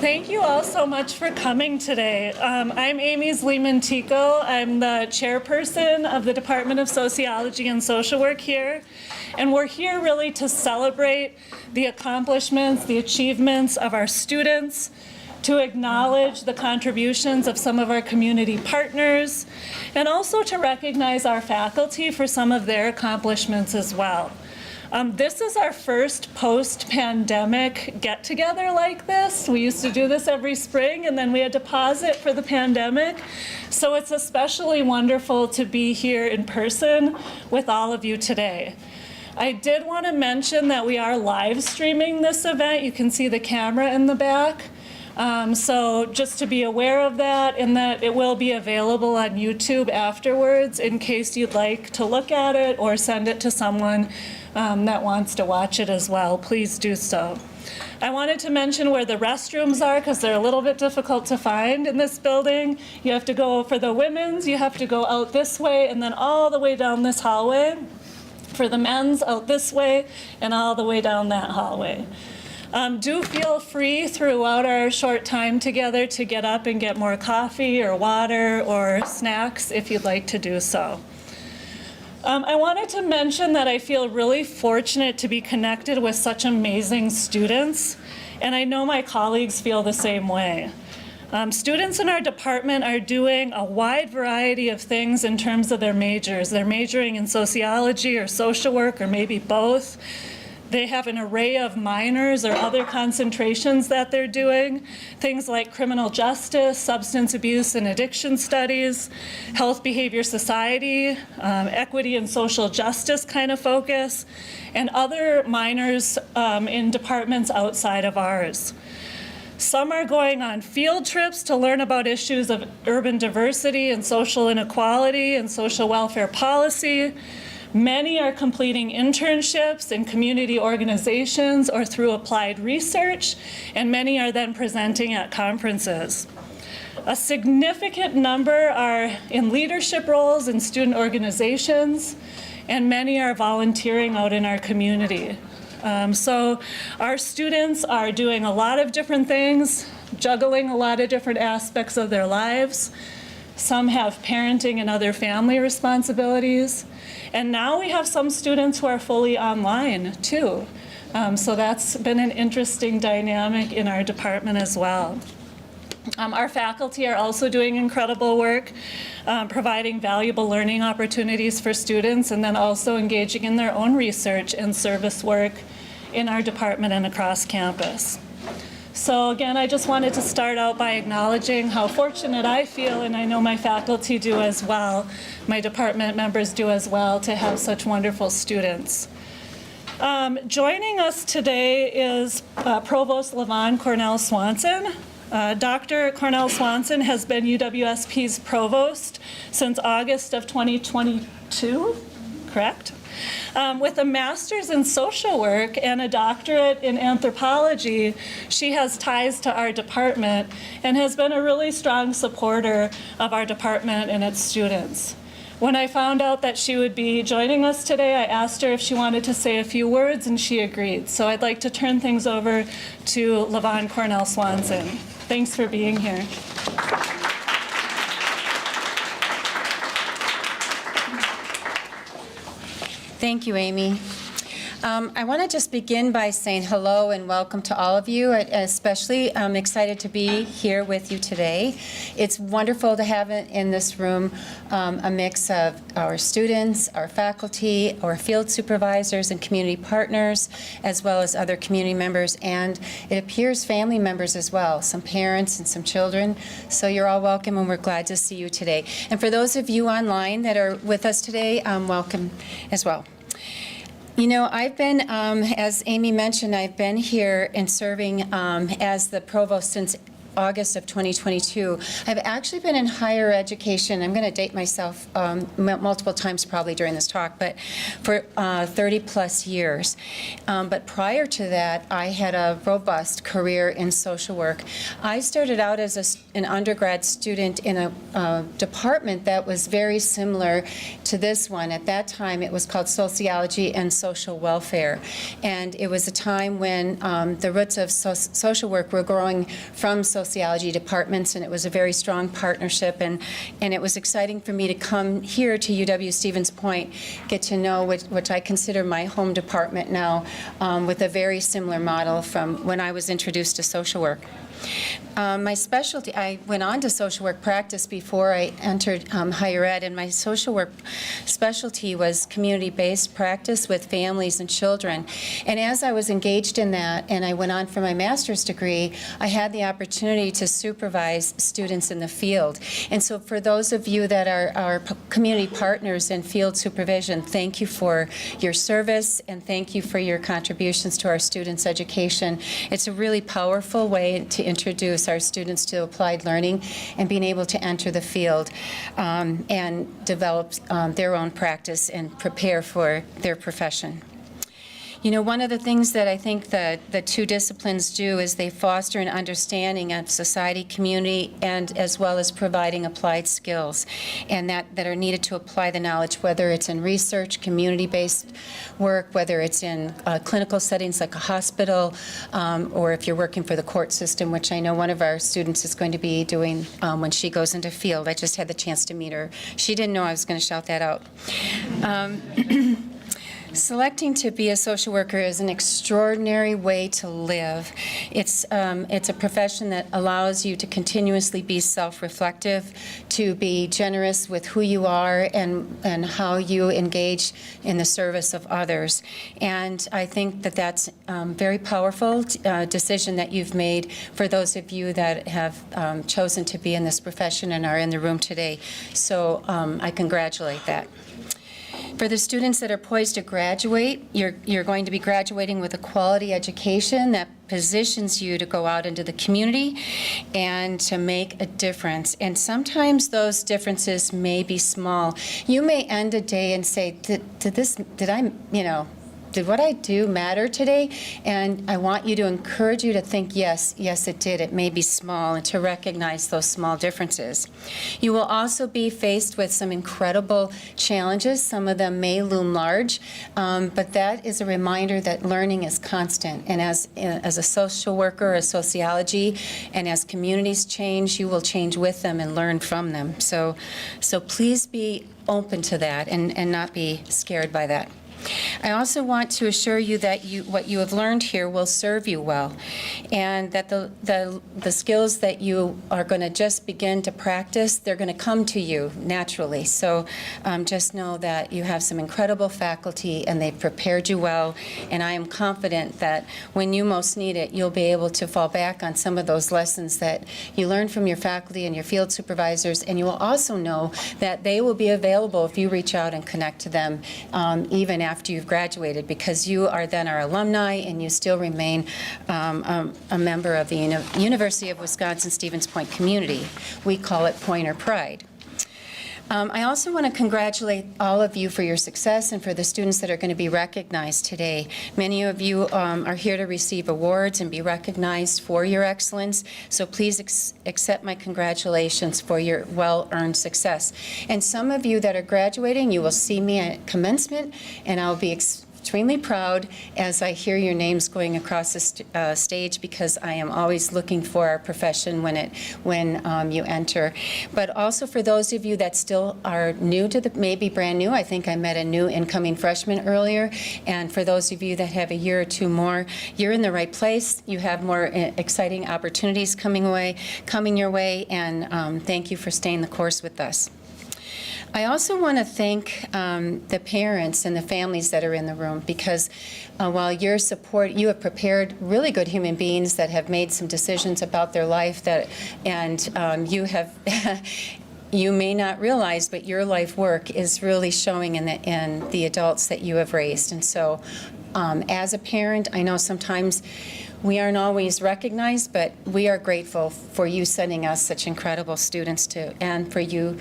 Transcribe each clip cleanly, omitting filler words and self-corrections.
Thank you all so much for coming today. I'm Amy Zliman-Tico. I'm the chairperson of the Department of Sociology and Social Work here. And we're here really to celebrate the accomplishments, the achievements of our students, to acknowledge the contributions of some of our community partners, and also to recognize our faculty for some of their accomplishments as well. This is our first post-pandemic get-together like this. We used to do this every spring, and then we had to pause it for the pandemic. So it's especially wonderful to be here in person with all of you today. I did want to mention that we are live streaming this event. You can see the camera in the back. So just to be aware of that, and that it will be available on YouTube afterwards in case you'd like to look at it or send it to someone that wants to watch it as well. Please do so. I wanted to mention where the restrooms are because they're a little bit difficult to find in this building. You have to go, for the women's, you have to go out this way and then all the way down this hallway. For the men's, out this way and all the way down that hallway. Do feel free throughout our short time together to get up and get more coffee or water or snacks if you'd like to do so. I wanted to mention that I feel really fortunate to be connected with such amazing students, and I know my colleagues feel the same way. Students in our department are doing a wide variety of things in terms of their majors. They're majoring in sociology or social work or maybe both. They have an array of minors or other concentrations that they're doing, things like criminal justice, substance abuse and addiction studies, health behavior society, equity and social justice kind of focus, and other minors in departments outside of ours. Some are going on field trips to learn about issues of urban diversity and social inequality and social welfare policy. Many are completing internships in community organizations or through applied research, and many are then presenting at conferences. A significant number are in leadership roles in student organizations, and many are volunteering out in our community. So our students are doing a lot of different things, juggling a lot of different aspects of their lives. Some have parenting and other family responsibilities. And now we have some students who are fully online too. So that's been an interesting dynamic in our department as well. Our faculty are also doing incredible work, providing valuable learning opportunities for students, and then also engaging in their own research and service work in our department and across campus. So again, I just wanted to start out by acknowledging how fortunate I feel, and I know my faculty do as well, my department members do as well, to have such wonderful students. Joining us today is Provost LaVon Cornell Swanson. Dr. Cornell Swanson has been UWSP's provost since August of 2022, correct? With a master's in social work and a doctorate in anthropology, she has ties to our department and has been a really strong supporter of our department and its students. When I found out that she would be joining us today, I asked her if she wanted to say a few words, and she agreed. So I'd like to turn things over to LaVon Cornell Swanson. Thanks for being here. Thank you, Amy. I want to just begin by saying hello and welcome to all of you. Especially, I'm excited to be here with you today. It's wonderful to have in this room a mix of our students, our faculty, our field supervisors and community partners, as well as other community members, and it appears family members as well, some parents and some children. So you're all welcome, and we're glad to see you today. And for those of you online that are with us today, welcome as well. You know, I've been, as Amy mentioned, I've been here and serving as the provost since August of 2022. I've actually been in higher education. I'm going to date myself multiple times probably during this talk, but for 30-plus years. But prior to that, I had a robust career in social work. I started out as an undergrad student in a department that was very similar to this one. At that time, it was called Sociology and Social Welfare. And it was a time when the roots of social work were growing from sociology departments, and it was a very strong partnership. And it was exciting for me to come here to UW-Stevens Point, get to know what I consider my home department now, with a very similar model from when I was introduced to social work. My specialty, I went on to social work practice before I entered higher ed, and my social work specialty was community-based practice with families and children. And as I was engaged in that, and I went on for my master's degree, I had the opportunity to supervise students in the field. And so for those of you that are community partners in field supervision, thank you for your service, and thank you for your contributions to our students' education. It's a really powerful way to introduce our students to applied learning and being able to enter the field and develop their own practice and prepare for their profession. You know, one of the things that I think the two disciplines do is they foster an understanding of society, community, and as well as providing applied skills, and that are needed to apply the knowledge, whether it's in research, community-based work, whether it's in clinical settings like a hospital, or if you're working for the court system, which I know one of our students is going to be doing when she goes into field. I just had the chance to meet her. She didn't know I was going to shout that out. Selecting to be a social worker is an extraordinary way to live. It's a profession that allows you to continuously be self-reflective, to be generous with who you are and how you engage in the service of others. And I think that that's a very powerful decision that you've made for those of you that have chosen to be in this profession and are in the room today. So I congratulate that. For the students that are poised to graduate, you're going to be graduating with a quality education that positions you to go out into the community and to make a difference. And sometimes those differences may be small. You may end a day and say, did what I do matter today? And I want you to encourage you to think, yes, it did. It may be small, and to recognize those small differences. You will also be faced with some incredible challenges. Some of them may loom large, but that is a reminder that learning is constant. And as a social worker, a sociology, and as communities change, you will change with them and learn from them. So please be open to that and not be scared by that. I also want to assure you that what you have learned here will serve you well, and that the skills that you are going to just begin to practice, they're going to come to you naturally. So just know that you have some incredible faculty, and they've prepared you well, and I am confident that when you most need it, you'll be able to fall back on some of those lessons that you learned from your faculty and your field supervisors, and you will also know that they will be available if you reach out and connect to them even after you've graduated, because you are then our alumni and you still remain a member of the University of Wisconsin-Stevens Point community. We call it Pointer Pride. I also want to congratulate all of you for your success and for the students that are going to be recognized today. Many of you are here to receive awards and be recognized for your excellence, so please accept my congratulations for your well-earned success. And some of you that are graduating, you will see me at commencement, and I'll be extremely proud as I hear your names going across the stage, because I am always looking for our profession when you enter. But also for those of you that still are new to maybe brand new, I think I met a new incoming freshman earlier, and for those of you that have a year or two more, you're in the right place. You have more exciting opportunities coming your way, and thank you for staying the course with us. I also want to thank the parents and the families that are in the room, because while your support, you have prepared really good human beings that have made some decisions about their life and you have you may not realize, but your life work is really showing in the adults that you have raised. And so as a parent, I know sometimes We aren't always recognized, but we are grateful for you sending us such incredible students and for you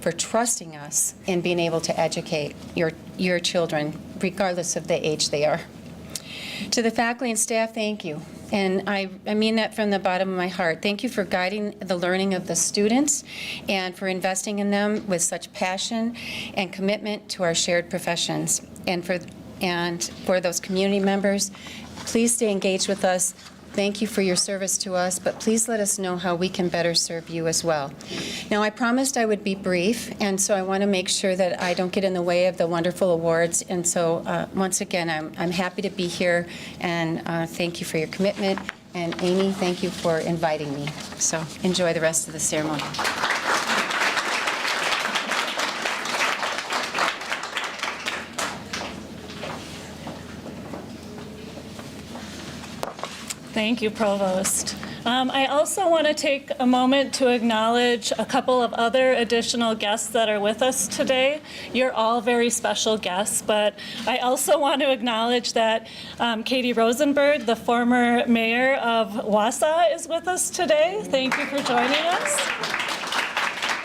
for trusting us in being able to educate your children, regardless of the age they are. To the faculty and staff, thank you. And I mean that from the bottom of my heart. Thank you for guiding the learning of the students and for investing in them with such passion and commitment to our shared professions. And for those community members, please stay engaged with us. Thank you for your service to us, but please let us know how we can better serve you as well. Now, I promised I would be brief, and so I want to make sure that I don't get in the way of the wonderful awards. And so, once again, I'm happy to be here, and thank you for your commitment. And Amy, thank you for inviting me. So enjoy the rest of the ceremony. Thank you, Provost. I also want to take a moment to acknowledge a couple of other additional guests that are with us today. You're all very special guests, but I also want to acknowledge that Katie Rosenberg, the former mayor of Wausau, is with us today. Thank you for joining us.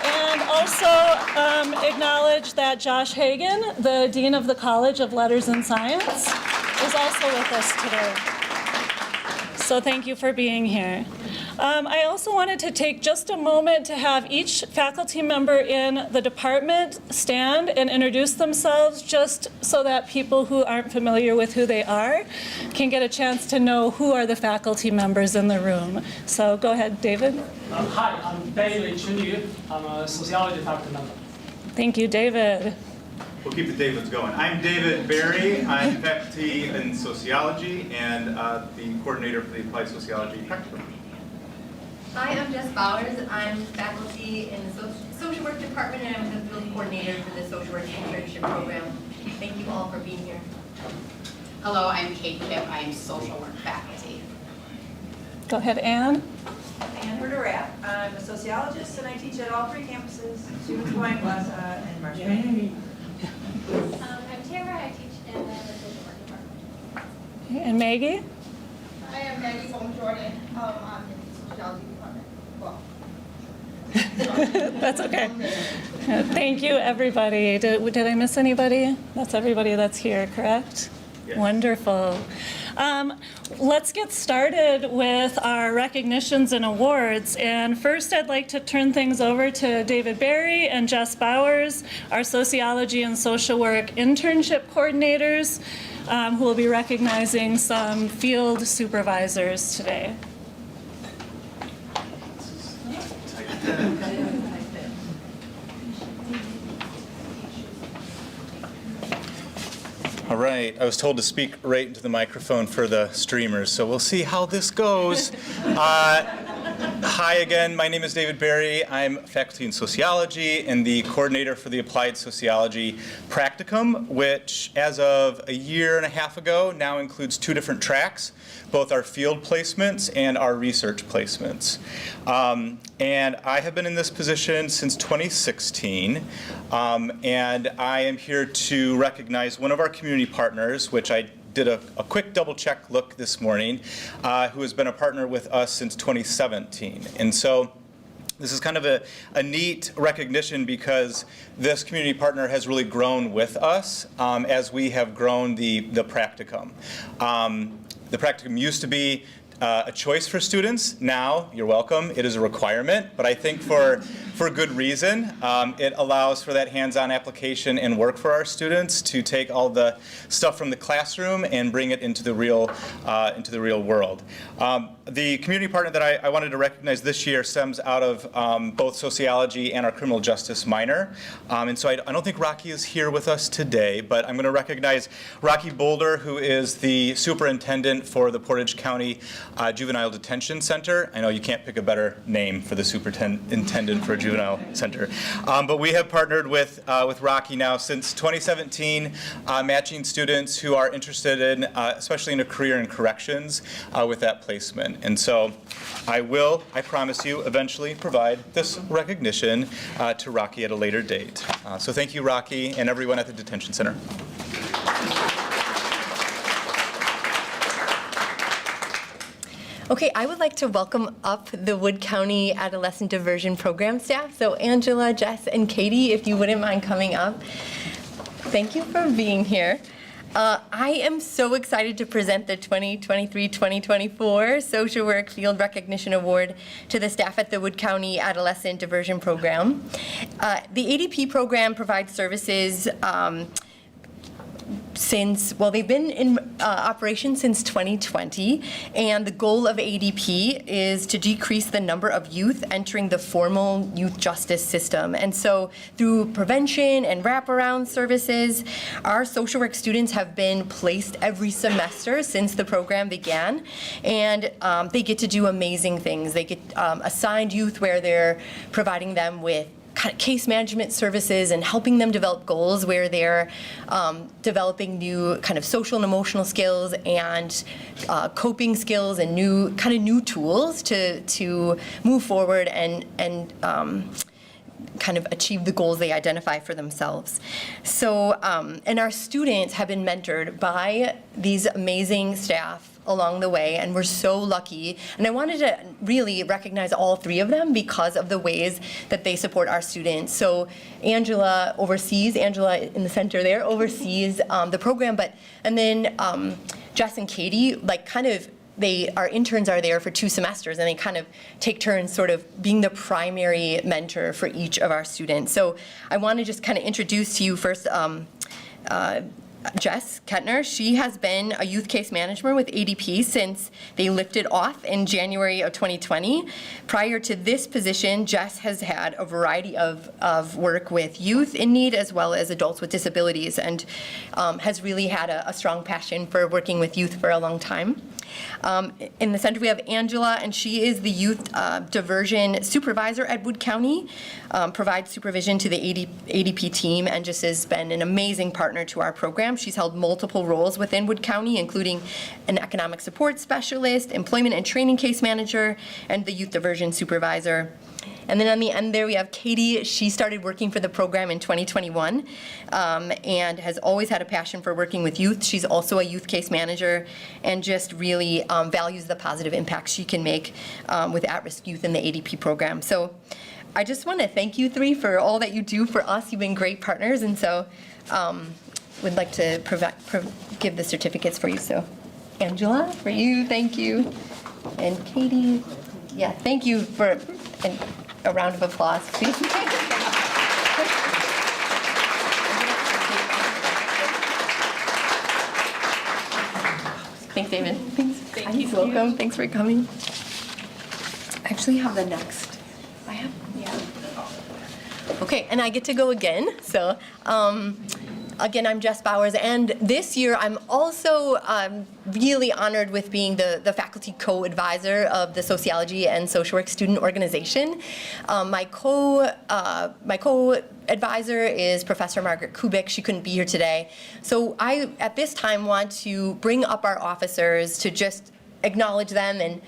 And also acknowledge that Josh Hagan, the Dean of the College of Letters and Science, is also with us today. So thank you for being here. I also wanted to take just a moment to have each faculty member in the department stand and introduce themselves, just so that people who aren't familiar with who they are can get a chance to know who are the faculty members in the room. So go ahead, David. Hi, I'm David Chunyu. I'm a sociology faculty member. Thank you, David. We'll keep the Davids going. I'm David Berry. I'm faculty in sociology and the coordinator for the applied sociology practicum. Hi, I'm Jess Bowers. I'm faculty in the social work department and I'm the field coordinator for the social work internship program. Thank you all for being here. Hello, I'm Kate Kipp. I'm social work faculty. Go ahead, Anne. Anne Herder-Rapp. I'm a sociologist and I teach at all three campuses, Stevens Point, Wausau, and Marshall. I'm Tara. I teach in the social work department. And Maggie. I am Maggie from Jordan. I'm in the sociology department. Well, That's okay. Thank you, everybody. Did I miss anybody? That's everybody that's here, correct? Yes. Wonderful. Let's get started with our recognitions and awards. And first, I'd like to turn things over to David Berry and Jess Bowers, our sociology and social work internship coordinators, who will be recognizing some field supervisors today. All right, I was told to speak right into the microphone for the streamers, so we'll see how this goes. Hi again, my name is David Berry. I'm faculty in sociology and the coordinator for the applied sociology practicum, which as of a year and a half ago now includes two different tracks, both our field placements and our research placements. And I have been in this position since 2016, and I am here to recognize one of our community partners, which I did a quick double check look this morning, who has been a partner with us since 2017. And so this is kind of a neat recognition because this community partner has really grown with us as we have grown the practicum. The practicum used to be a choice for students. Now, you're welcome. It is a requirement, but I think for good reason. It allows for that hands-on application and work for our students to take all the stuff from the classroom and bring it into the real world. The community partner that I wanted to recognize this year stems out of both sociology and our criminal justice minor. And so I don't think Rocky is here with us today, but I'm going to recognize Rocky Boulder, who is the superintendent for the Portage County Juvenile Detention Center. I know you can't pick a better name for the superintendent for a juvenile center. But we have partnered with Rocky now since 2017, matching students who are interested in, especially in a career in corrections, with that placement. And so I promise you, eventually provide this recognition to Rocky at a later date. So thank you, Rocky, and everyone at the detention center. Okay, I would like to welcome up the Wood County Adolescent Diversion Program staff. So Angela, Jess, and Katie, if you wouldn't mind coming up. Thank you for being here. I am so excited to present the 2023-2024 Social Work Field Recognition Award to the staff at the Wood County Adolescent Diversion Program. The ADP program provides services they've been in operation since 2020, and the goal of ADP is to decrease the number of youth entering the formal youth justice system. And so through prevention and wraparound services, our social work students have been placed every semester since the program began, and they get to do amazing things. They get assigned youth where they're providing them with kind of case management services and helping them develop goals where they're developing new kind of social and emotional skills and coping skills and new tools to move forward and kind of achieve the goals they identify for themselves. So, and our students have been mentored by these amazing staff along the way, and we're so lucky. And I wanted to really recognize all three of them because of the ways that they support our students. So Angela in the center there, oversees the program, and then Jess and Katie, our interns are there for 2 semesters, and they kind of take turns sort of being the primary mentor for each of our students. So I want to just kind of introduce to you first Jess Kettner. She has been a youth case manager with ADP since they lifted off in January of 2020. Prior to this position, Jess has had a variety of work with youth in need as well as adults with disabilities, and has really had a strong passion for working with youth for a long time. In the center we have Angela, and she is the youth diversion supervisor at Wood County, provides supervision to the ADP team, and just has been an amazing partner to our program. She's held multiple roles within Wood County, including an economic support specialist, employment and training case manager, and the youth diversion supervisor. And then on the end there, we have Katie. She started working for the program in 2021 and has always had a passion for working with youth. She's also a youth case manager and just really values the positive impact she can make with at-risk youth in the ADP program. So I just want to thank you three for all that you do for us. You've been great partners, and so would like to give the certificates for you. So Angela, for you, thank you. And Katie, yeah, thank you for a round of applause, please. Thanks, David. Thanks. You're welcome. Thanks for coming. I actually have the next. Okay, and I get to go again. So, again, I'm Jess Bowers, and this year I'm also really honored with being the faculty co-advisor of the Sociology and Social Work Student Organization. My co-advisor is Professor Margaret Kubik. She couldn't be here today. So I, at this time, want to bring up our officers to just acknowledge them and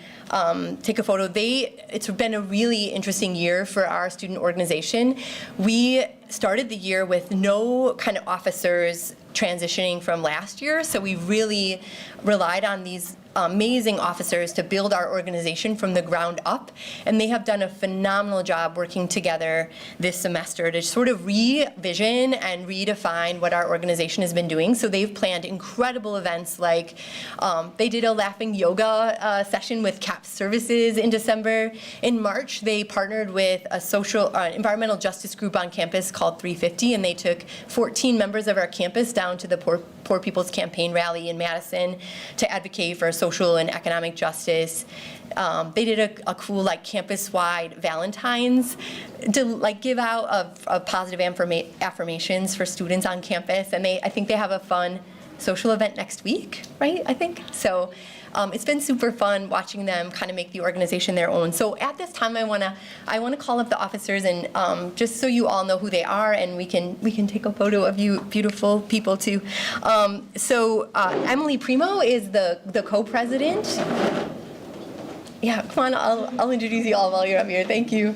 take a photo. It's been a really interesting year for our student organization. We started the year with no kind of officers transitioning from last year, so we really relied on these amazing officers to build our organization from the ground up, and they have done a phenomenal job working together this semester to sort of revision and redefine what our organization has been doing. So they've planned incredible events like they did a laughing yoga session with CAP Services in December. In March, they partnered with a social environmental justice group on campus called 350, and they took 14 members of our campus down to the Poor People's Campaign rally in Madison to advocate for social and economic justice. They did a cool campus-wide Valentine's to give out of positive affirmations for students on campus, and I think they have a fun social event next week, right? I think so. It's been super fun watching them kind of make the organization their own. So at this time, I want to call up the officers, and just so you all know who they are, and we can take a photo of you beautiful people too. So Emily Primo is the co-president. Yeah, come on, I'll introduce you all while you're up here. Thank you.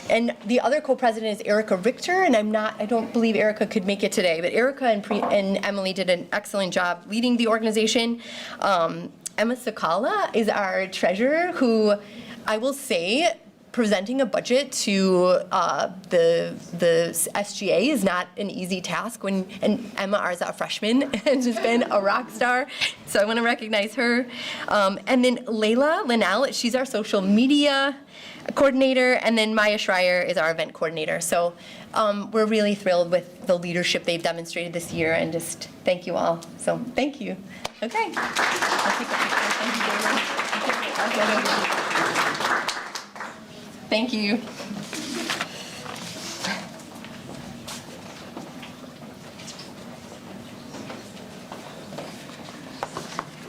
And the other co-president is Erica Richter, and I don't believe Erica could make it today, but Erica and Emily did an excellent job leading the organization. Emma Sakala is our treasurer, who I will say, presenting a budget to the SGA is not an easy task and Emma is a freshman and has been a rock star, so I want to recognize her. And then Layla Linnell, she's our social media coordinator, and then Maya Schreier is our event coordinator. So we're really thrilled with the leadership they've demonstrated this year, and just thank you all. So thank you. Okay. I'll take a picture. Thank you, David. Thank you.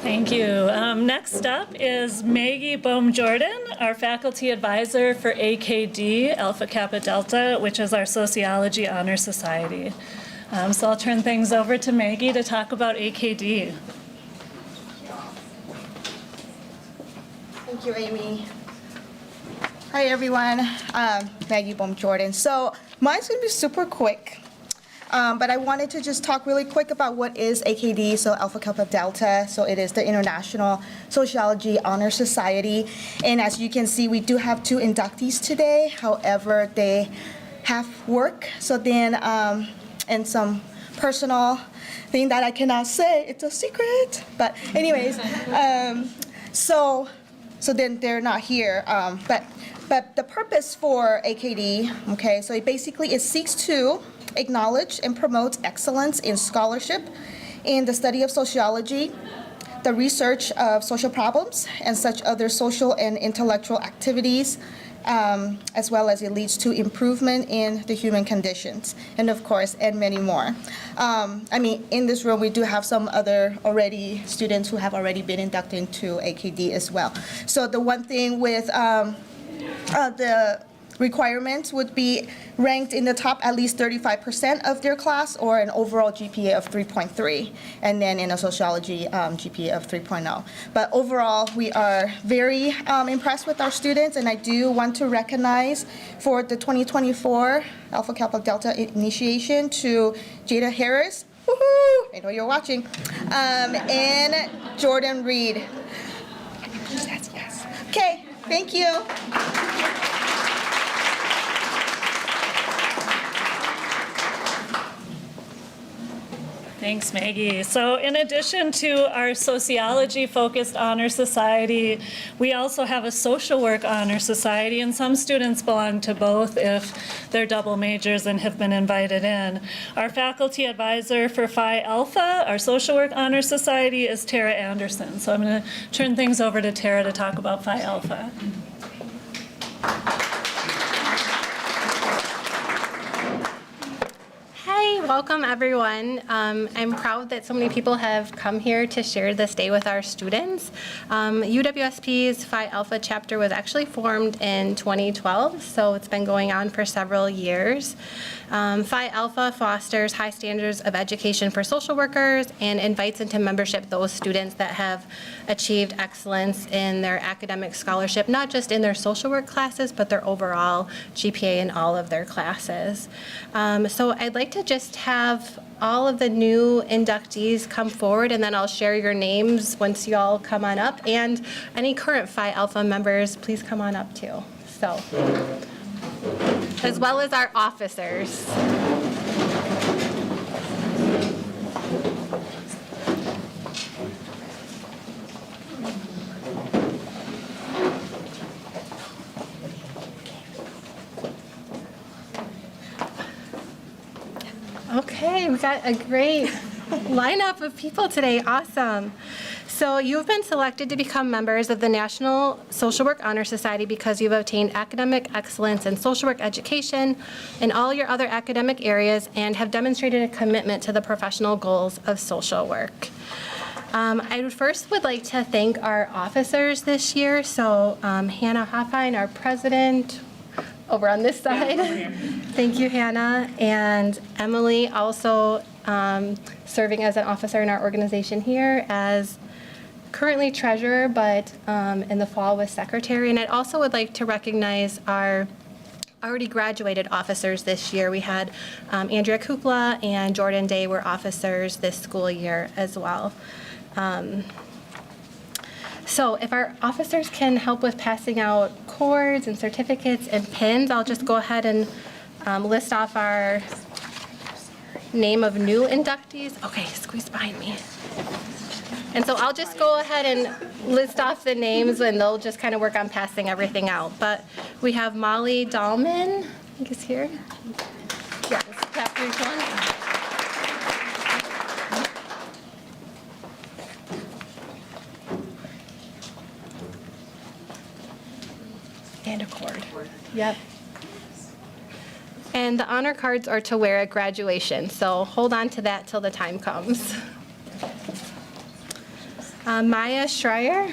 Thank you. Next up is Maggie Bohm-Jordan, our faculty advisor for AKD, Alpha Kappa Delta, which is our Sociology Honor Society. So I'll turn things over to Maggie to talk about AKD. Thank you, Amy. Hi, everyone. Maggie Bohm-Jordan. So mine's going to be super quick, but I wanted to just talk really quick about what is AKD, so Alpha Kappa Delta. So it is the International Sociology Honor Society. And as you can see, we do have 2 inductees today. However, they have work. So then, and some personal thing that I cannot say, it's a secret. But anyways, so then they're not here. But the purpose for AKD, okay, so it seeks to acknowledge and promote excellence in scholarship, in the study of sociology, the research of social problems, and such other social and intellectual activities, as well as it leads to improvement in the human conditions, and of course, and many more. In this room, we do have some other students who have already been inducted into AKD as well. So the one thing with the requirements would be ranked in the top at least 35% of their class, or an overall GPA of 3.3, and then in a sociology GPA of 3.0. But overall, we are very impressed with our students, and I do want to recognize for the 2024 Alpha Kappa Delta initiation to Jada Harris, woohoo, I know you're watching, and Jordan Reed. Yes. Okay, thank you. Thanks, Maggie. So in addition to our sociology-focused honor society, we also have a social work honor society, and some students belong to both if they're double majors and have been invited in. Our faculty advisor for Phi Alpha, our social work honor society, is Tara Anderson. So I'm going to turn things over to Tara to talk about Phi Alpha. Hi, welcome everyone. I'm proud that so many people have come here to share this day with our students. UWSP's Phi Alpha chapter was actually formed in 2012, so it's been going on for several years. Phi Alpha fosters high standards of education for social workers and invites into membership those students that have achieved excellence in their academic scholarship, not just in their social work classes, but their overall GPA in all of their classes. So I'd like to just have all of the new inductees come forward, and then I'll share your names once you all come on up. And any current Phi Alpha members, please come on up too. So, as well as our officers. Okay, we got a great lineup of people today. Awesome. So you've been selected to become members of the National Social Work Honor Society because you've obtained academic excellence in social work education and all your other academic areas and have demonstrated a commitment to the professional goals of social work. I first would like to thank our officers this year. So Hannah Hoffine, our president, over on this side. Thank you, Hannah. And Emily, also serving as an officer in our organization here, as currently treasurer, but in the fall was secretary. And I also would like to recognize our already graduated officers this year. We had Andrea Kukla and Jordan Day were officers this school year as well. So if our officers can help with passing out cords and certificates and pins, I'll just go ahead and list off our name of new inductees. Okay, squeeze behind me. And so I'll just go ahead and list off the names, and they'll just kind of work on passing everything out. But we have Molly Dahlman, I think is here. Yeah, this is chapter 1. And a cord. Yep. And the honor cards are to wear at graduation, so hold on to that till the time comes. Maya Schreier.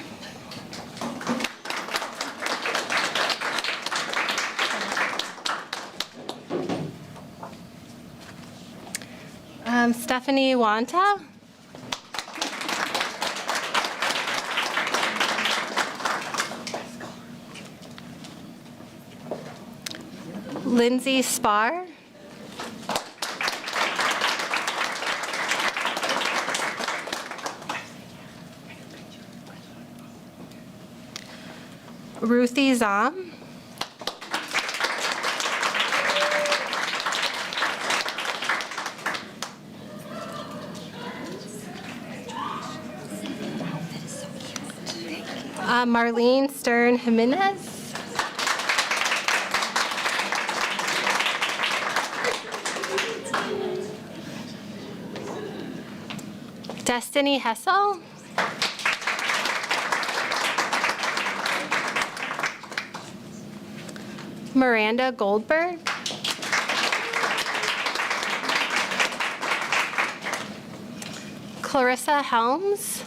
Stephanie Wanta. Lindsay Spar. Ruthie Zom. Marlene Stern Jimenez. Destiny Hessel. Miranda Goldberg. Clarissa Helms.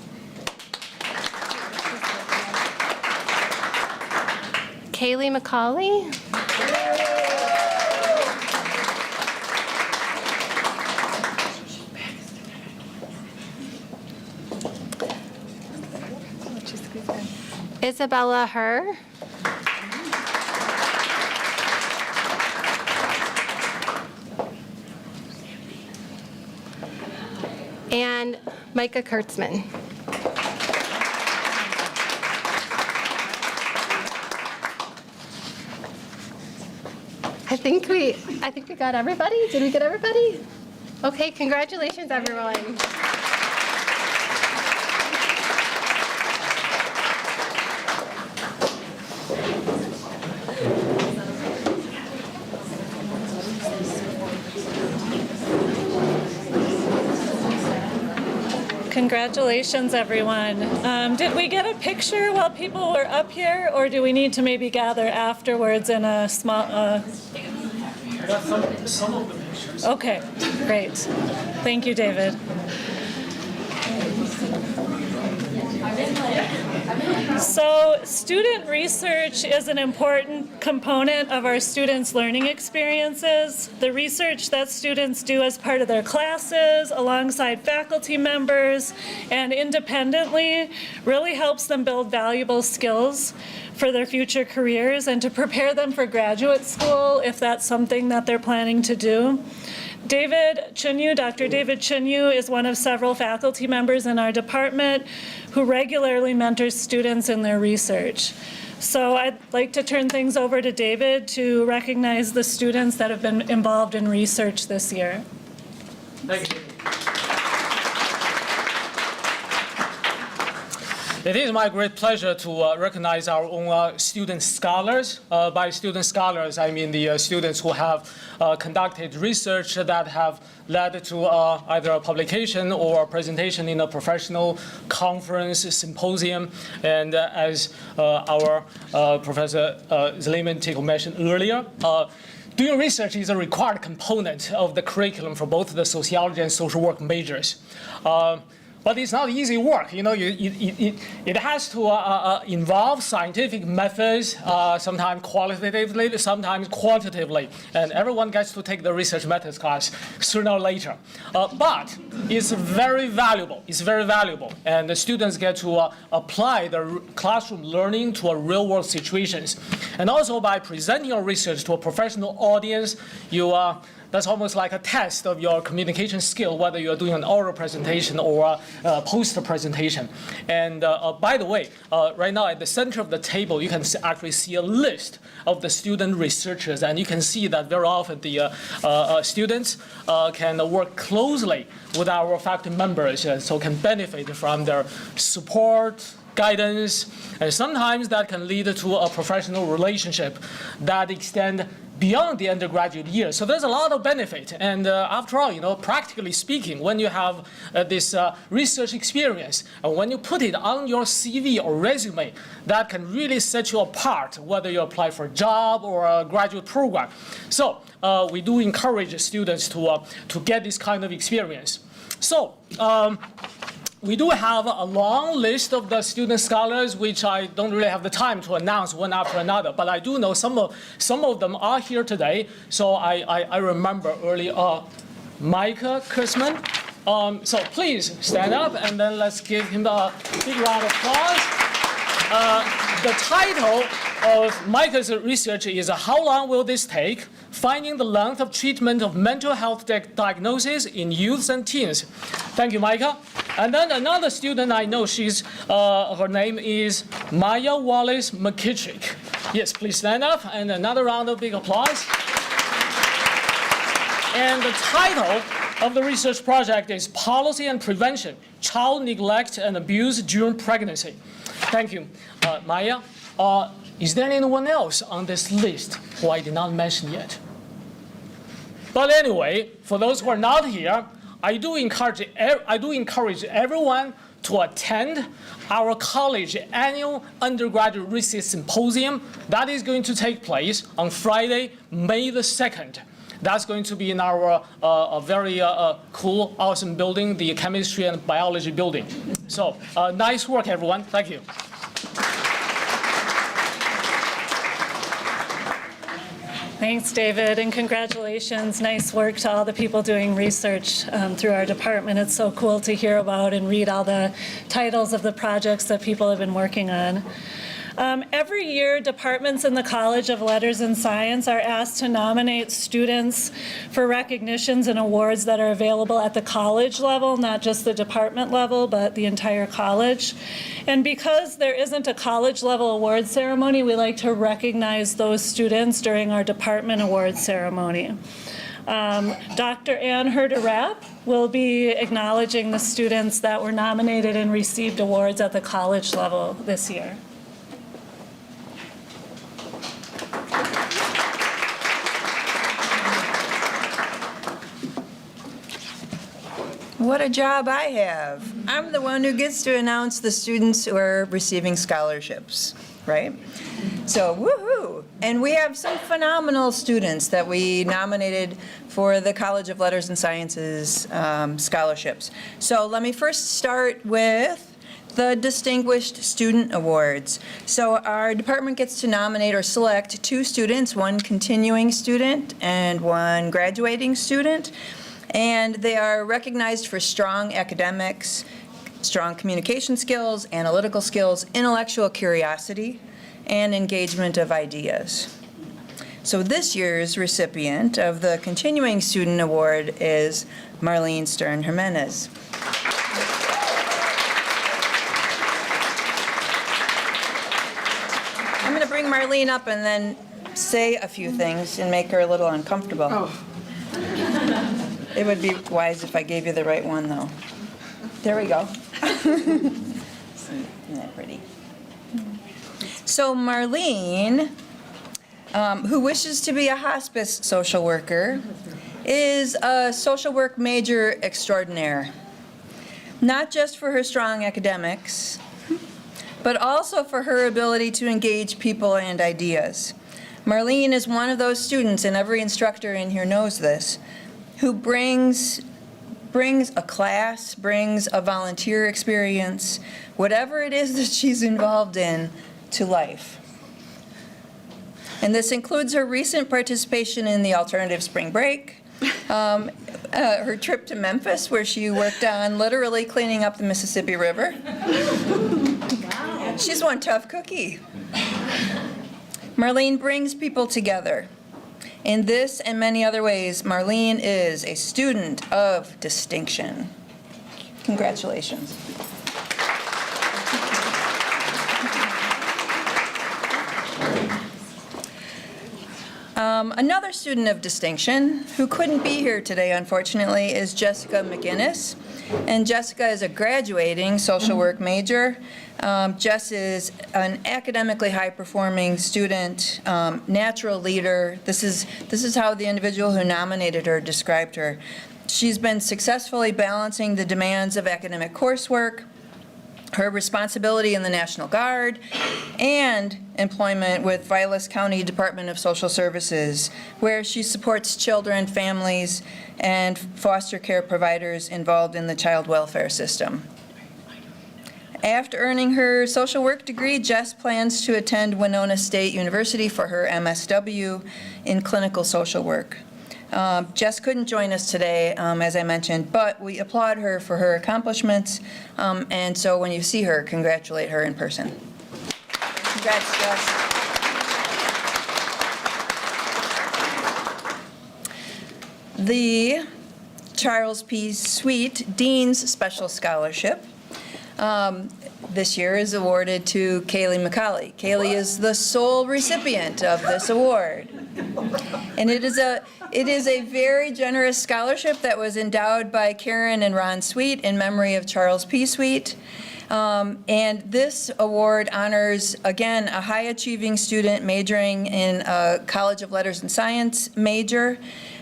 Kaylee McCauley. Isabella Herr. And Micah Kurtzman. I think we got everybody. Did we get everybody? Okay, congratulations, everyone. Congratulations, everyone. Did we get a picture while people were up here, or do we need to maybe gather afterwards in a small? I got some of the pictures. Okay, great. Thank you, David. So student research is an important component of our students' learning experiences. The research that students do as part of their classes, alongside faculty members, and independently really helps them build valuable skills for their future careers and to prepare them for graduate school if that's something that they're planning to do. Dr. David Chinyu is one of several faculty members in our department who regularly mentors students in their research. So I'd like to turn things over to David to recognize the students that have been involved in research this year. Thank you. It is my great pleasure to recognize our own student scholars. By student scholars, I mean the students who have conducted research that have led to either a publication or a presentation in a professional conference, symposium. And as our Professor Zleiman-Tickle mentioned earlier, doing research is a required component of the curriculum for both the sociology and social work majors. But it's not easy work. You know, it has to involve scientific methods, sometimes qualitatively, sometimes quantitatively. And everyone gets to take the research methods class sooner or later. But it's very valuable. It's very valuable. And the students get to apply the classroom learning to a real-world situations. And also by presenting your research to a professional audience, that's almost like a test of your communication skill, whether you're doing an oral presentation or a poster presentation. And by the way, right now at the center of the table, you can actually see a list of the student researchers, and you can see that very often the students can work closely with our faculty members, so can benefit from their support, guidance, and sometimes that can lead to a professional relationship that extend beyond the undergraduate years. So there's a lot of benefit. And after all, you know, practically speaking, when you have this research experience, and when you put it on your CV or resume, that can really set you apart, whether you apply for a job or a graduate program. So we do encourage students to get this kind of experience. So we do have a long list of the student scholars, which I don't really have the time to announce one after another, but I do know some of them are here today. So I remember early Micah Kurzman. So please stand up, and then let's give him a big round of applause. The title of Micah's research is How Long Will This Take? Finding the Length of Treatment of Mental Health Diagnosis in Youths and Teens. Thank you, Micah. And then another student I know, her name is Maya Wallace McKittrick. Yes, please stand up, and another round of big applause. And the title of the research project is Policy and Prevention, Child Neglect and Abuse During Pregnancy. Thank you, Maya. Is there anyone else on this list who I did not mention yet? But anyway, for those who are not here, I do encourage everyone to attend our college annual undergraduate research symposium. That is going to take place on Friday, May the 2nd. That's going to be in our very cool, awesome building, the chemistry and biology building. So nice work, everyone. Thank you. Thanks, David, and congratulations. Nice work to all the people doing research through our department. It's so cool to hear about and read all the titles of the projects that people have been working on. Every year, departments in the College of Letters and Science are asked to nominate students for recognitions and awards that are available at the college level, not just the department level, but the entire college. And because there isn't a college level award ceremony, we like to recognize those students during our department award ceremony. Dr. Ann Herder-Rapp will be acknowledging the students that were nominated and received awards at the college level this year. What a job I have. I'm the one who gets to announce the students who are receiving scholarships, right? So, woohoo! And we have some phenomenal students that we nominated for the College of Letters and Sciences scholarships. So let me first start with the Distinguished Student Awards. So our department gets to nominate or select 2 students, one continuing student and one graduating student. And they are recognized for strong academics, strong communication skills, analytical skills, intellectual curiosity, and engagement of ideas. So this year's recipient of the Continuing Student Award is Marlene Stern Jimenez. I'm going to bring Marlene up and then say a few things and make her a little uncomfortable. Oh. It would be wise if I gave you the right one, though. There we go. Isn't that pretty? So Marlene, who wishes to be a hospice social worker, is a social work major extraordinaire. Not just for her strong academics, but also for her ability to engage people and ideas. Marlene is one of those students, and every instructor in here knows this, who brings brings a class, brings a volunteer experience, whatever it is that she's involved in, to life. And this includes her recent participation in the alternative spring break, her trip to Memphis, where she worked on literally cleaning up the Mississippi River. Wow. She's one tough cookie. Marlene brings people together. In this and many other ways, Marlene is a student of distinction. Congratulations. Another student of distinction who couldn't be here today, unfortunately, is Jessica McGinnis. And Jessica is a graduating social work major. Jess is an academically high-performing student, natural leader. This is how the individual who nominated her described her. She's been successfully balancing the demands of academic coursework, her responsibility in the National Guard, and employment with Vilas County Department of Social Services, where she supports children, families, and foster care providers involved in the child welfare system. After earning her social work degree, Jess plans to attend Winona State University for her MSW in clinical social work. Jess couldn't join us today, as I mentioned, but we applaud her for her accomplishments, and so when you see her, congratulate her in person. Congrats, Jess. The Charles P. Sweet Dean's Special Scholarship this year is awarded to Kaylee McCauley. Kaylee is the sole recipient of this award. And it is a very generous scholarship that was endowed by Karen and Ron Sweet in memory of Charles P. Sweet. And this award honors, again, a high-achieving student majoring in a College of Letters and Science major.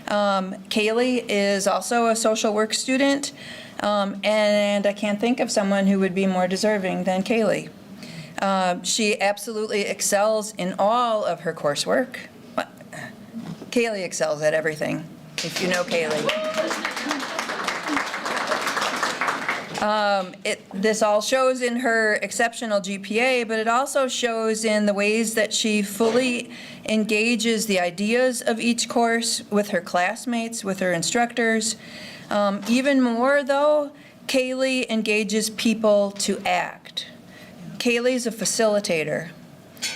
Kaylee is also a social work student, and I can't think of someone who would be more deserving than Kaylee. She absolutely excels in all of her coursework. Kaylee excels at everything, if you know Kaylee. This all shows in her exceptional GPA, but it also shows in the ways that she fully engages the ideas of each course with her classmates, with her instructors. Even more, though, Kaylee engages people to act. Kaylee's a facilitator.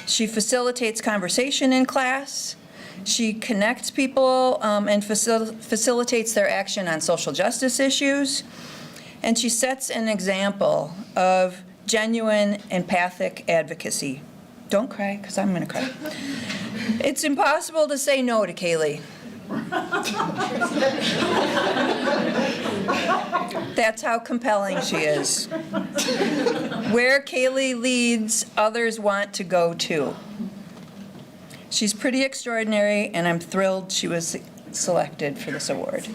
She facilitates conversation in class. She connects people and facilitates their action on social justice issues. And she sets an example of genuine empathic advocacy. Don't cry, because I'm going to cry. It's impossible to say no to Kaylee. That's how compelling she is. Where Kaylee leads, others want to go too. She's pretty extraordinary, and I'm thrilled she was selected for this award.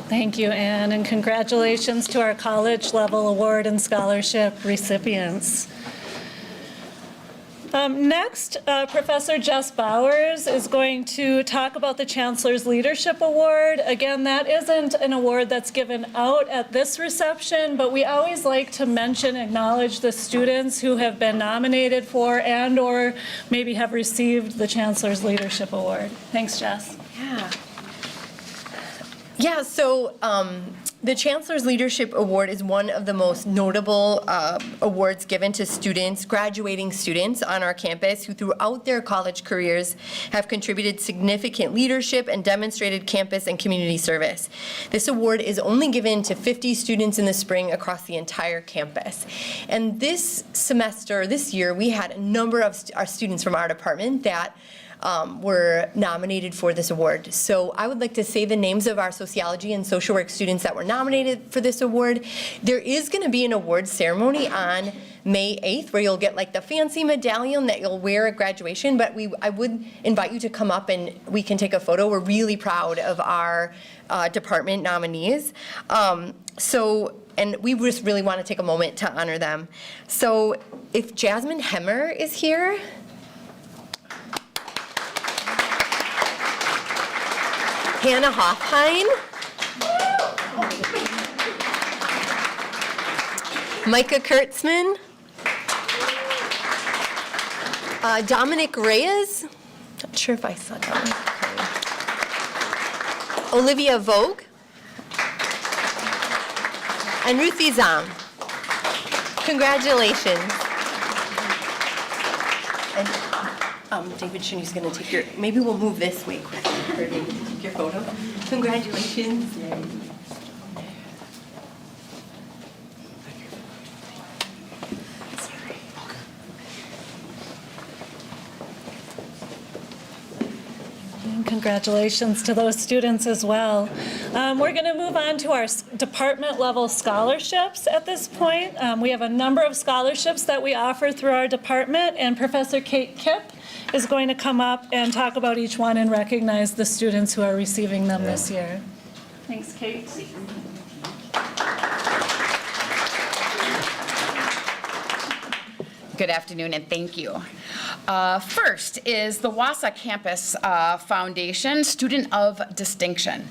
Thank you, Anne, and congratulations to our college-level award and scholarship recipients. Next, Professor Jess Bowers is going to talk about the Chancellor's Leadership Award. Again, that isn't an award that's given out at this reception, but we always like to mention, acknowledge the students who have been nominated for and or maybe have received the Chancellor's Leadership Award. Thanks, Jess. Yeah, so the Chancellor's Leadership Award is one of the most notable awards given to students, graduating students on our campus who throughout their college careers have contributed significant leadership and demonstrated campus and community service. This award is only given to 50 students in the spring across the entire campus. And this semester, this year, we had a number of our students from our department that were nominated for this award. So I would like to say the names of our sociology and social work students that were nominated for this award. There is going to be an award ceremony on May 8th where you'll get like the fancy medallion that you'll wear at graduation, but I would invite you to come up and we can take a photo. We're really proud of our department nominees. And we just really want to take a moment to honor them. So if Jasmine Hemmer is here. Hannah Hoffheim. Micah Kurtzman. Dominic Reyes. Not sure if I saw Dominic. Olivia Vogue. And Ruthie Zam. Congratulations. And David Shinny's going to take your, maybe we'll move this way quickly for David to take your photo. Congratulations. Congratulations to those students as well. We're going to move on to our department level scholarships at this point. We have a number of scholarships that we offer through our department, and Professor Kate Kipp is going to come up and talk about each one and recognize the students who are receiving them this year. Thanks, Kate. Good afternoon and thank you. First is the Wausau Campus Foundation Student of Distinction.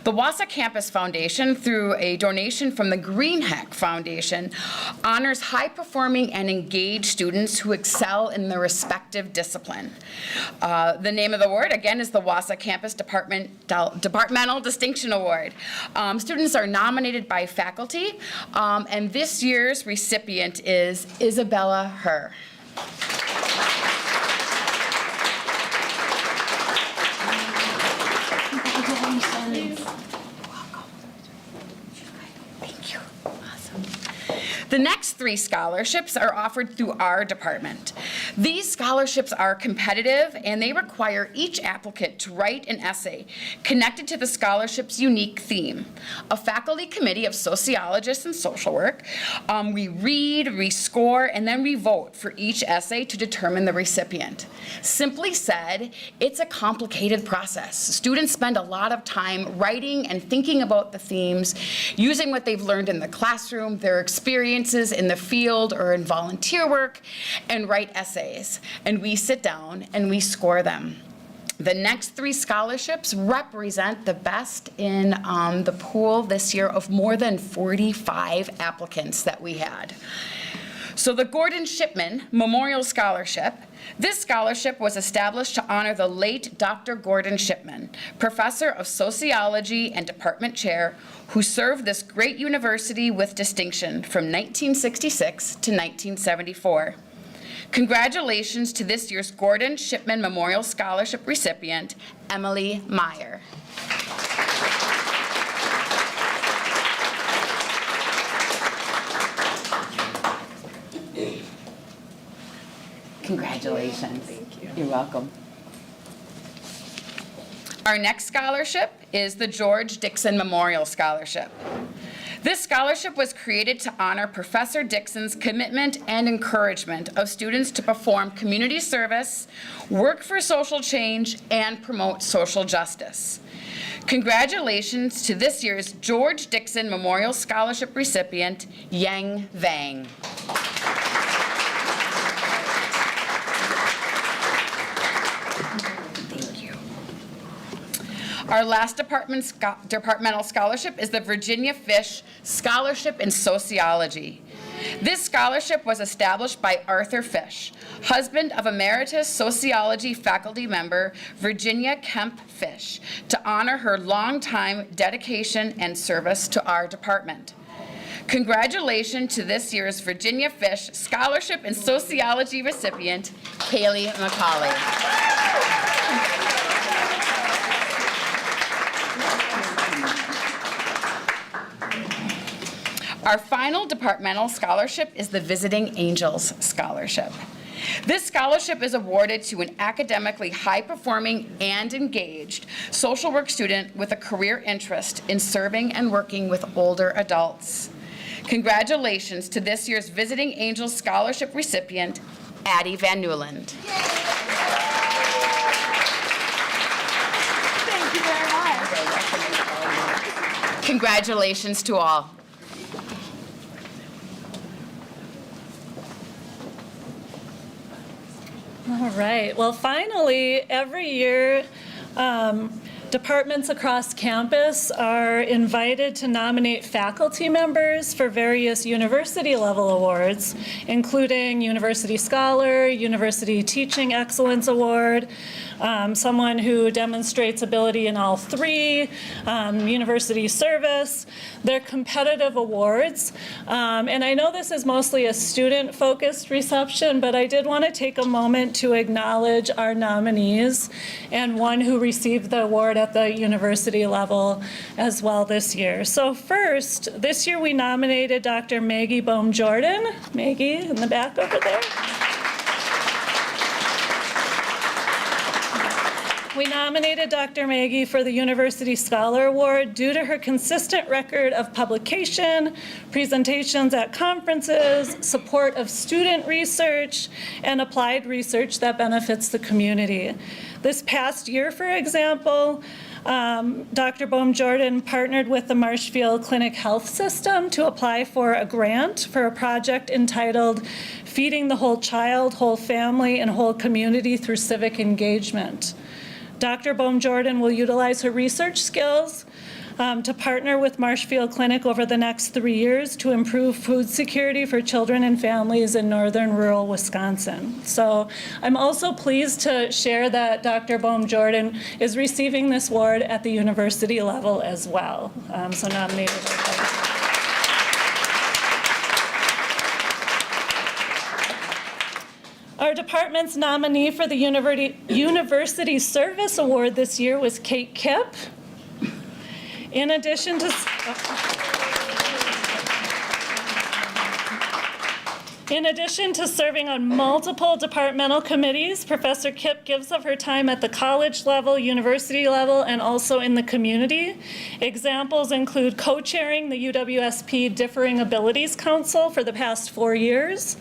The Wausau Campus Foundation, through a donation from the Greenheck Foundation, honors high-performing and engaged students who excel in their respective discipline. The name of the award, again, is the Wausau Campus Departmental Distinction Award. Students are nominated by faculty, and this year's recipient is Isabella Herr. The next 3 scholarships are offered through our department. These scholarships are competitive and they require each applicant to write an essay connected to the scholarship's unique theme. A faculty committee of sociologists and social work, we read, we score, and then we vote for each essay to determine the recipient. Simply said, it's a complicated process. Students spend a lot of time writing and thinking about the themes, using what they've learned in the classroom, their experiences in the field or in volunteer work, and write essays. And we sit down and we score them. The next 3 scholarships represent the best in the pool this year of more than 45 applicants that we had. So the Gordon Shipman Memorial Scholarship. This scholarship was established to honor the late Dr. Gordon Shipman, professor of sociology and department chair, who served this great university with distinction from 1966 to 1974. Congratulations to this year's Gordon Shipman Memorial Scholarship recipient, Emily Meyer. Congratulations. Thank you. You're welcome. Our next scholarship is the George Dixon Memorial Scholarship. This scholarship was created to honor Professor Dixon's commitment and encouragement of students to perform community service, work for social change, and promote social justice. Congratulations to this year's George Dixon Memorial Scholarship recipient, Yang Vang. Our last departmental scholarship is the Virginia Fish Scholarship in Sociology. This scholarship was established by Arthur Fish, husband of Emeritus Sociology faculty member Virginia Kemp Fish, to honor her longtime dedication and service to our department. Congratulations to this year's Virginia Fish Scholarship in Sociology recipient, Kaylee McCauley. Our final departmental scholarship is the Visiting Angels Scholarship. This scholarship is awarded to an academically high-performing and engaged social work student with a career interest in serving and working with older adults. Congratulations to this year's Visiting Angels Scholarship recipient, Addie Van Newland. Thank you very much. Congratulations to all. All right. Well, finally, every year, departments across campus are invited to nominate faculty members for various university-level awards, including University Scholar, University Teaching Excellence Award, someone who demonstrates ability in all three, university service. They're competitive awards. And I know this is mostly a student-focused reception, but I did want to take a moment to acknowledge our nominees and one who received the award at the university level as well this year. So first, this year we nominated Dr. Maggie Bohm-Jordan. Maggie in the back over there. We nominated Dr. Maggie for the University Scholar Award due to her consistent record of publication, presentations at conferences, support of student research, and applied research that benefits the community. This past year, for example, Dr. Bohm-Jordan partnered with the Marshfield Clinic Health System to apply for a grant for a project entitled Feeding the Whole Child, Whole Family, and Whole Community Through Civic Engagement. Dr. Bohm-Jordan will utilize her research skills to partner with Marshfield Clinic over the next 3 years to improve food security for children and families in northern rural Wisconsin. So I'm also pleased to share that Dr. Bohm-Jordan is receiving this award at the university level as well. So nominated. Our department's nominee for the University Service Award this year was Kate Kipp. In addition to serving on multiple departmental committees, Professor Kipp gives of her time at the college level, university level, and also in the community. Examples include co-chairing the UWSP Differing Abilities Council for the past 4 years,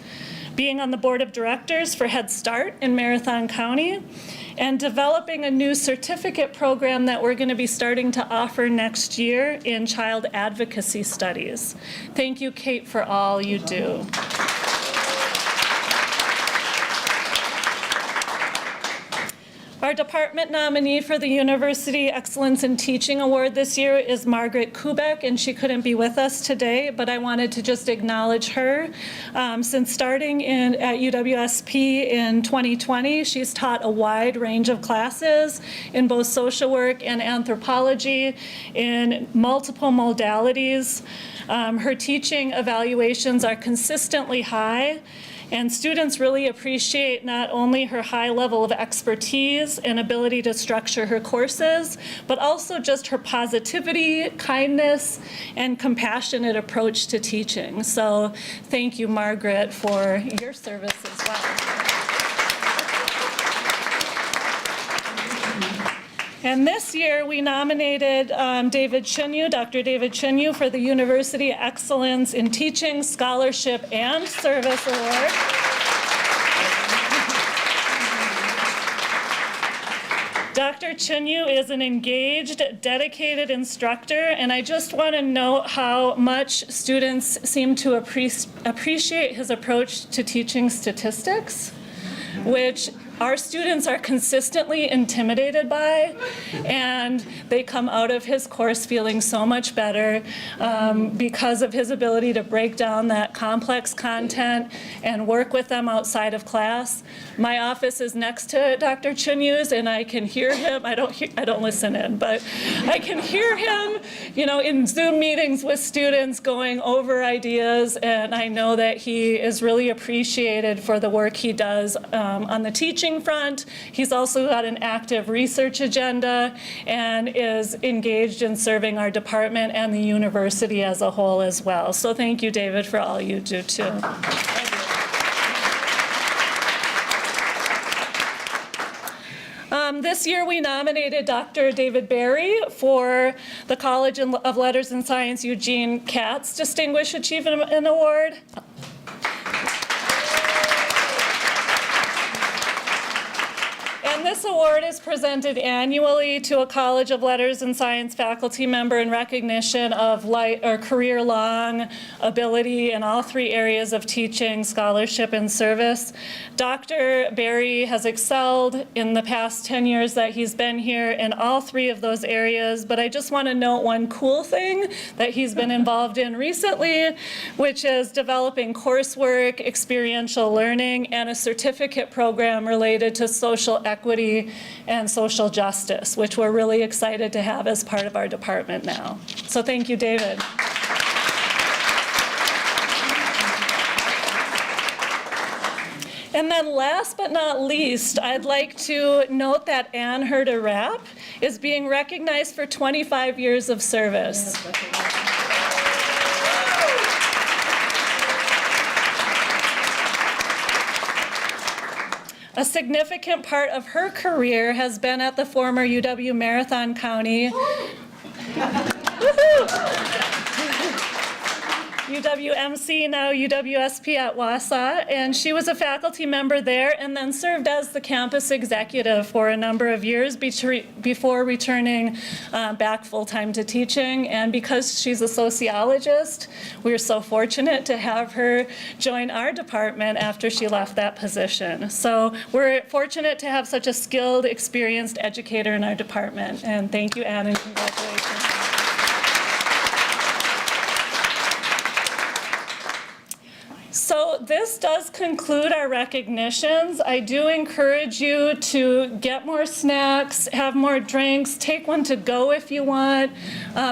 being on the board of directors for Head Start in Marathon County, and developing a new certificate program that we're going to be starting to offer next year in child advocacy studies. Thank you, Kate, for all you do. Our department nominee for the University Excellence in Teaching Award this year is Margaret Kubek, and she couldn't be with us today, but I wanted to just acknowledge her. Since starting at UWSP in 2020, she's taught a wide range of classes in both social work and anthropology in multiple modalities. Her teaching evaluations are consistently high, and students really appreciate not only her high level of expertise and ability to structure her courses, but also just her positivity, kindness, and compassionate approach to teaching. So thank you, Margaret, for your service as well. And this year, we nominated Dr. David Chinyu for the University Excellence in Teaching, Scholarship, and Service Award. Dr. Chinyu is an engaged, dedicated instructor, and I just want to note how much students seem to appreciate his approach to teaching statistics, which our students are consistently intimidated by, and they come out of his course feeling so much better because of his ability to break down that complex content and work with them outside of class. My office is next to Dr. Chinyu's, and I can hear him. I don't listen in, but I can hear him, in Zoom meetings with students going over ideas, and I know that he is really appreciated for the work he does on the teaching front. He's also got an active research agenda and is engaged in serving our department and the university as a whole as well. So thank you, David, for all you do too. this year we nominated Dr. David Barry for the College of Letters and Science Eugene Katz Distinguished Achievement Award. And this award is presented annually to a College of Letters and Science faculty member in recognition of career-long ability in all three areas of teaching, scholarship, and service. Dr. Barry has excelled in the past 10 years that he's been here in all three of those areas, but I just want to note one cool thing that he's been involved in recently, which is developing coursework, experiential learning, and a certificate program related to social equity and social justice, which we're really excited to have as part of our department now. So thank you, David. And then last but not least, I'd like to note that Ann Herder Rapp is being recognized for 25 years of service. A significant part of her career has been at the former UW Marathon County. UWMC, now UWSP at Wausau, and she was a faculty member there and then served as the campus executive for a number of years before returning back full-time to teaching. And because she's a sociologist, we're so fortunate to have her join our department after she left that position. So we're fortunate to have such a skilled, experienced educator in our department. And thank you, Anne, and congratulations. So this does conclude our recognitions. I do encourage you to get more snacks, have more drinks, take one to go if you want,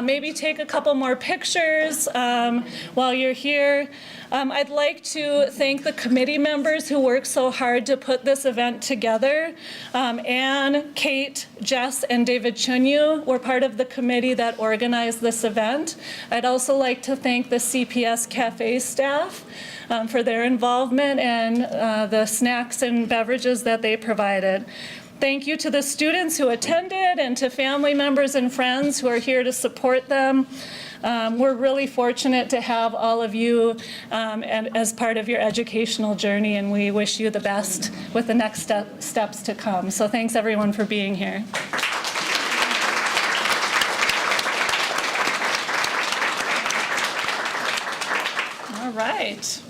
maybe take a couple more pictures while you're here. I'd like to thank the committee members who worked so hard to put this event together. Anne, Kate, Jess, and David Chunyu were part of the committee that organized this event. I'd also like to thank the CPS Cafe staff for their involvement and the snacks and beverages that they provided. Thank you to the students who attended and to family members and friends who are here to support them. We're really fortunate to have all of you and as part of your educational journey, and we wish you the best with the next steps to come. So thanks everyone for being here. All right.